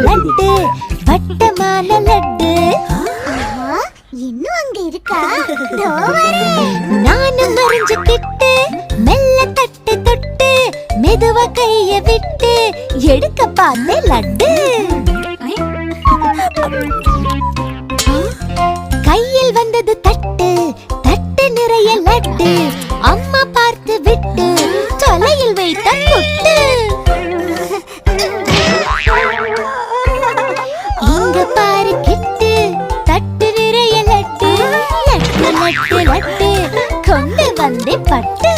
லட்டு வட்டமான லட்டு. இன்னும் அங்க இருக்கா? நானும் மறைஞ்சுக்கிட்டு மெல்ல தட்டு தொட்டு மெதுவா கைய விட்டு எடுக்க பார்த்த லட்டு. கையில் வந்தது தட்டு, தட்டு நிறைய லட்டு. அம்மா பார்த்து விட்டு தலையில் வைத்த கொட்டு. இங்க பாரு கிட்டு, தட்டு நிறைய லட்டு. லட்டு லட்டு லட்டு கொண்டு வந்தே பட்டு.